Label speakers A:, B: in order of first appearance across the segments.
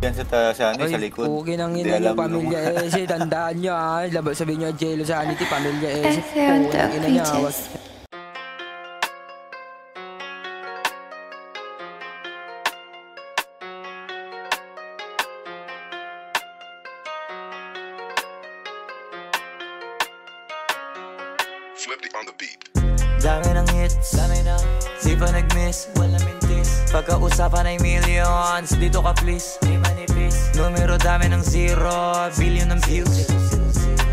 A: Yan sa likod.
B: Okay nang ina niyo, pamilya Eze. Tandaan niyo ha. Sabihin niyo Jello Sanity, pamilya Eze. Okay nang ina niya.
C: Flip on the beat.
D: Dami ng hits, di pa nag-miss, wala mintis. Pagkausapan ay millions, dito ka please, di manipis. Numero dami ng zero, billion ng views.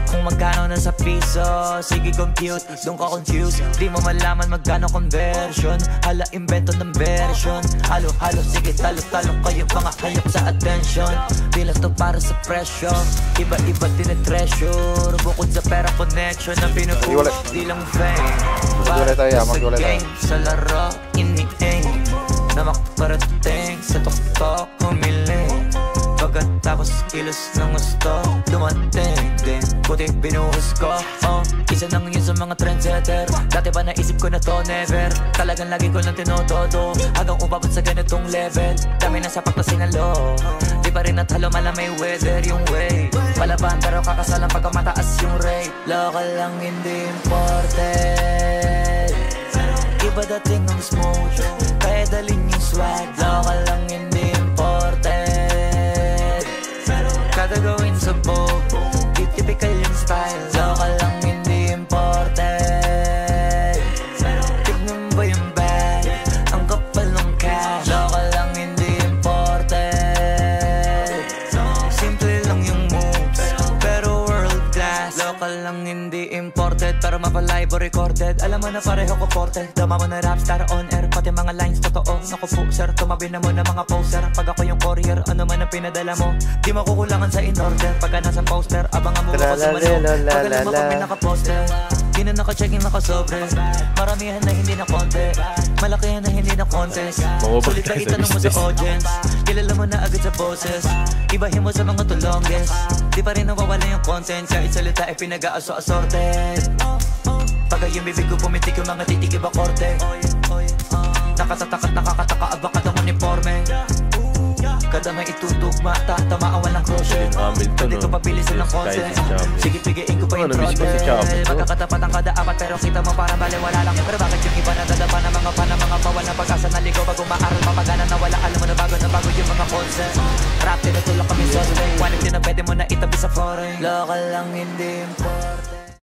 D: Kung magkano na sa piso, sige compute, doon ka confused. Di mo malaman magkano conversion, hala invento ng version. Halo-halo, sige talo-talo kayo mga hayop sa attention. Di lang to para sa presyo, iba-iba tinetreasure. Bukod sa pera connection na pinupush, di lang fame. Para sa game, sa laro, ini-aim na makarating sa tuktok, humiling. Pagkatapos kilos ng gusto, dumating din puti binuhos ko, isa nang yun sa mga trendsetter. Dati ba naisip ko na to, never. Talagang lagi ko lang tinotodo hanggang umabot sa ganitong level. Dami na sapak na sinalo, di pa rin natalo malamay weather yung way. Palaban pero kakasalan pagka mataas yung rate. Local lang hindi imported, iba dating ng smoke, kaya dalhin yung swag. Local lang hindi imported, kada gawin sa boat, typical yung style. Local lang hindi imported, tignan ba yung bag, ang kapal ng cash. Local lang hindi imported, simple lang yung moves, pero world class. Local lang hindi imported, pero mapalive o recorded. Alam mo na pareho ko forte, dama mo na rapstar on air, pati mga lines totoo. Naku po sir, tumabi na mo na mga poster. Pag ako yung courier, ano man ang pinadala mo, di makukulangan sa in-order. Pagka nasa poster, abangan mo ako sa mano. Pagalan mo kami naka-poster, di na naka-checking naka-sobre. Maramihan na hindi na konti, malakihan na hindi na contest. Sulit na itanong mo sa audience, kilala mo na agad sa boses. Ibahin mo sa mga tulongges, di pa rin nawawala yung content. Kahit salita ay pinag-aaso-assorted. Pagka yung bibig ko pumitik yung mga titig iba korte. Nakatatak at nakakataka at baka ng uniforme. Kada may itutugma, tatamaan walang crochet. Pwede ko pabilisin ng content, sige pigiin ko pa yung throttle. Magkakatapat ang kada apat pero kita mo parang bali wala lang. Pero bakit yung iba nadadapa ng mga pana, mga bawal na pag-asa na ligaw. Bago maaral mapagana na wala, alam mo na bago yung mga concept. Rap tinutulak kami suspect, quality na pwede mo na itabi sa foreign. Local lang hindi important.